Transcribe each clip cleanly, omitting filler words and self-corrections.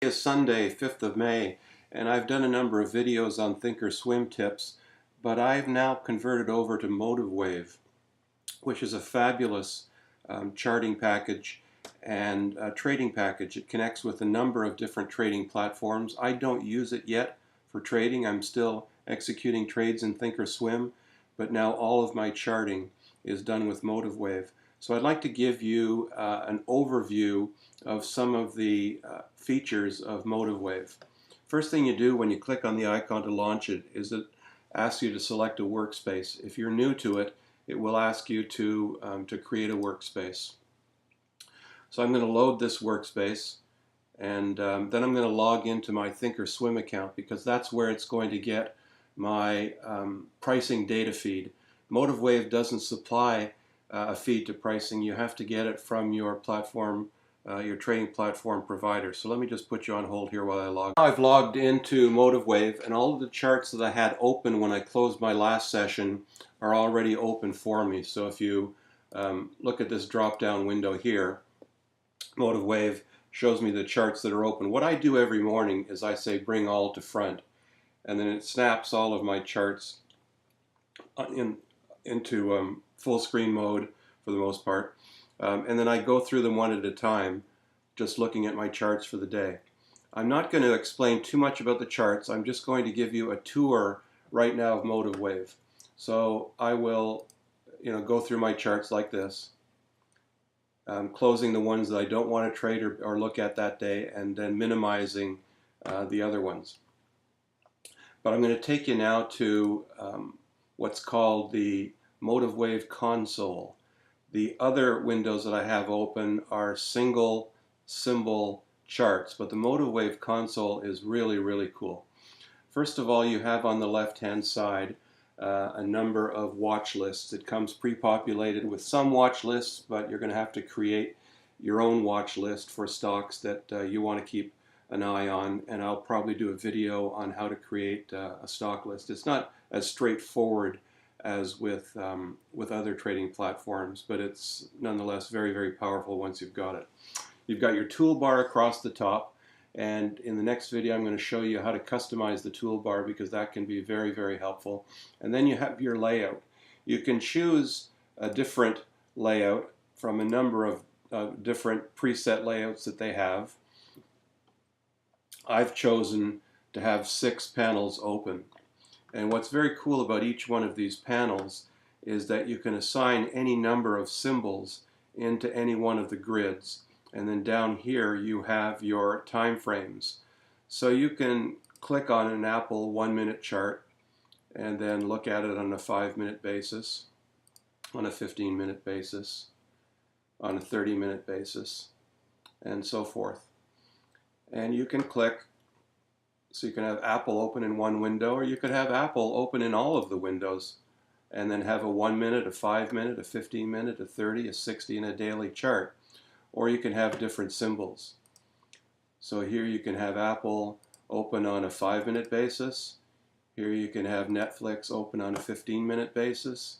Is Sunday, 5th of May, and I've done a number of videos on Thinkorswim tips, but I've now converted over to MotiveWave, which is a fabulous charting package and trading package. It connects with a number of different trading platforms. I don't use it yet for trading. I'm still executing trades in Thinkorswim, but now all of my charting is done with MotiveWave. So I'd like to give you an overview of some of the features of MotiveWave. First thing you do when you click on the icon to launch it is it asks you to select a workspace. If you're new to it, it will ask you to create a workspace. So I'm going to load this workspace, and then I'm going to log into my Thinkorswim account because that's where it's going to get my pricing data feed. MotiveWave doesn't supply a feed to pricing. You have to get it from your platform, your trading platform provider. So let me just put you on hold here while I log. I've logged into MotiveWave, and all of the charts that I had open when I closed my last session are already open for me. So if you look at this drop-down window here, MotiveWave shows me the charts that are open. What I do every morning is I say bring all to front, and then it snaps all of my charts into full screen mode for the most part, and then I go through them one at a time, just looking at my charts for the day. I'm not going to explain too much about the charts. I'm just going to give you a tour right now of MotiveWave. So I will, go through my charts like this, closing the ones that I don't want to trade or look at that day, and then minimizing the other ones. But I'm going to take you now to what's called the MotiveWave console. The other windows that I have open are single symbol charts, but the MotiveWave console is really, really cool. First of all, you have on the left-hand side a number of watch lists. It comes pre-populated with some watch lists, but you're going to have to create your own watch list for stocks that you want to keep an eye on, and I'll probably do a video on how to create a stock list. It's not as straightforward as with other trading platforms, but it's nonetheless very, very powerful once you've got it. You've got your toolbar across the top, and in the next video I'm going to show you how to customize the toolbar because that can be very, very helpful. And then you have your layout. You can choose a different layout from a number of different preset layouts that they have. I've chosen to have 6 panels open. And what's very cool about each one of these panels is that you can assign any number of symbols into any one of the grids. And then down here you have your time frames. So you can click on an Apple 1-minute chart and then look at it on a 5-minute basis, on a 15-minute basis, on a 30-minute basis, and so forth. And you can click, so you can have Apple open in one window, or you could have Apple open in all of the windows and then have a 1-minute, a 5-minute, a 15-minute, a 30, a 60, and a daily chart. Or you can have different symbols. So here you can have Apple open on a 5-minute basis. Here you can have Netflix open on a 15-minute basis,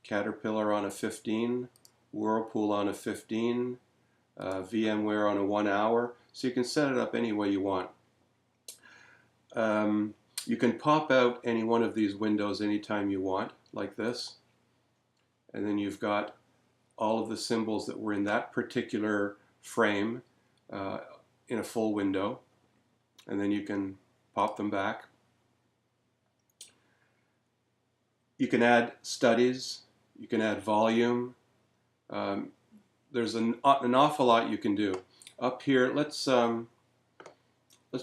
Caterpillar on a 15, Whirlpool on a 15, VMware on a 1 hour. So you can set it up any way you want. You can pop out any one of these windows anytime you want, like this. And then you've got all of the symbols that were in that particular frame in a full window. And then you can pop them back. You can add studies. You can add volume. There's an awful lot you can do. Up here, let's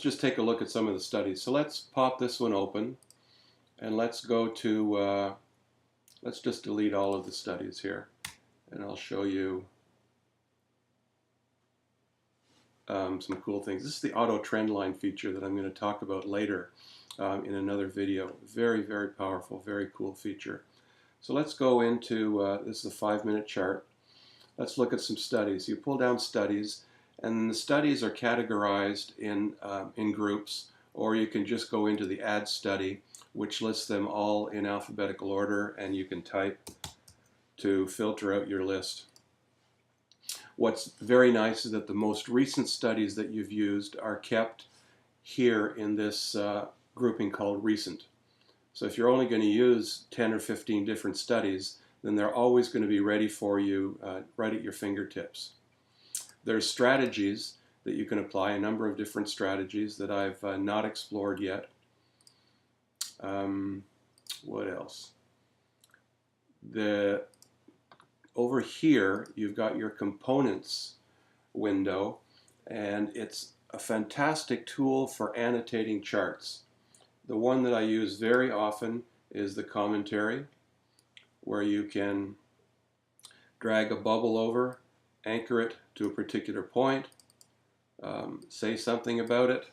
just take a look at some of the studies. So let's pop this one open, and let's go to, let's just delete all of the studies here, and I'll show you some cool things. This is the auto trend line feature that I'm going to talk about later in another video. Very, very powerful, very cool feature. So let's go into, this is a 5-minute chart. Let's look at some studies. You pull down studies, and the studies are categorized in groups, or you can just go into the add study, which lists them all in alphabetical order, and you can type to filter out your list. What's very nice is that the most recent studies that you've used are kept here in this grouping called recent. So if you're only going to use 10 or 15 different studies, then they're always going to be ready for you right at your fingertips. There's strategies that you can apply, a number of different strategies that I've not explored yet. What else? Over here, you've got your components window, and it's a fantastic tool for annotating charts. The one that I use very often is the commentary, where you can drag a bubble over, anchor it to a particular point, say something about it,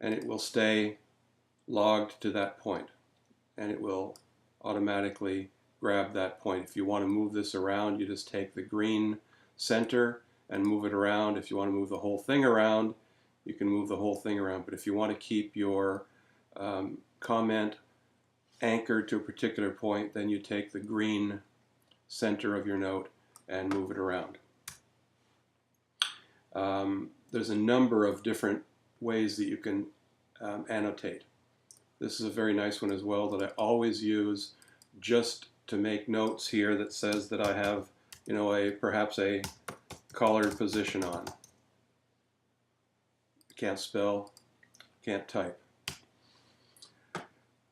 and it will stay logged to that point, and it will automatically grab that point. If you want to move this around, you just take the green center and move it around. If you want to move the whole thing around, you can move the whole thing around. But if you want to keep your comment anchored to a particular point, then you take the green center of your note and move it around. There's a number of different ways that you can annotate. This is a very nice one as well that I always use just to make notes here that says that I have, you know, perhaps a collared position on. Can't spell, can't type.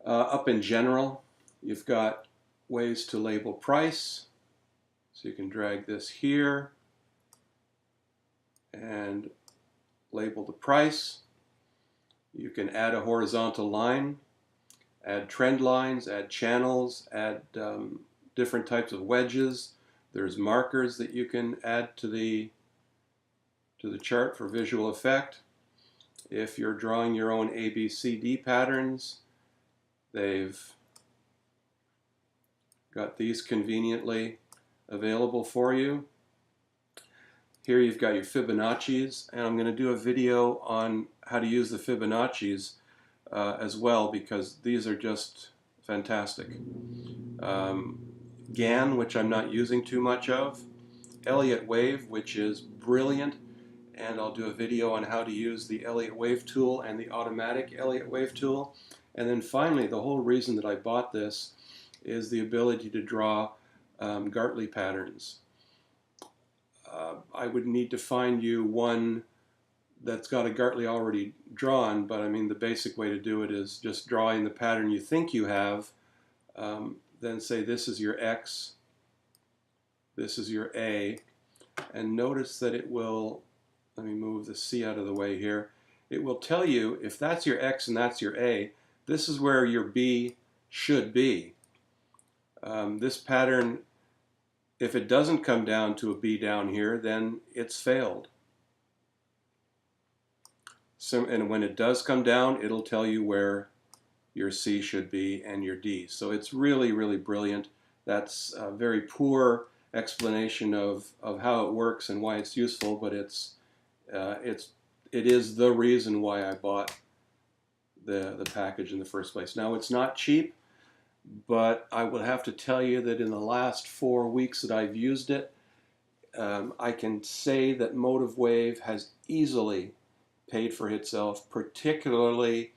Up in general, you've got ways to label price. So you can drag this here and label the price. You can add a horizontal line, add trend lines, add channels, add different types of wedges. There's markers that you can add to the chart for visual effect. If you're drawing your own ABCD patterns, they've got these conveniently available for you. Here you've got your Fibonacci's, and I'm going to do a video on how to use the Fibonacci's as well, because these are just fantastic. GAN, which I'm not using too much of. Elliott Wave, which is brilliant, and I'll do a video on how to use the Elliott Wave tool and the automatic Elliott Wave tool. And then finally, the whole reason that I bought this is the ability to draw Gartley patterns. I would need to find you one that's got a Gartley already drawn, but I mean the basic way to do it is just drawing the pattern you think you have, then say this is your X, this is your A, and notice that it will, let me move the C out of the way here, it will tell you if that's your X and that's your A, this is where your B should be. This pattern, if it doesn't come down to a B down here, then it's failed. So, and when it does come down, it'll tell you where your C should be and your D. So it's really, really brilliant. That's a very poor explanation of how it works and why it's useful, but it is the reason why I bought the package in the first place. Now, it's not cheap, but I will have to tell you that in the last 4 weeks that I've used it, I can say that Motive Wave has easily paid for itself, particularly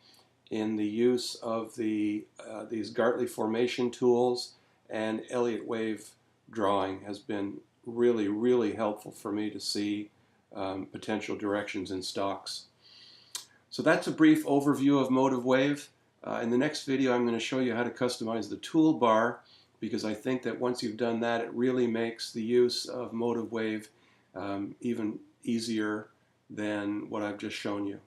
in the use of these Gartley formation tools, and Elliott Wave drawing has been really, really helpful for me to see potential directions in stocks. So that's a brief overview of Motive Wave. In the next video, I'm going to show you how to customize the toolbar, because I think that once you've done that, it really makes the use of Motive Wave even easier than what I've just shown you.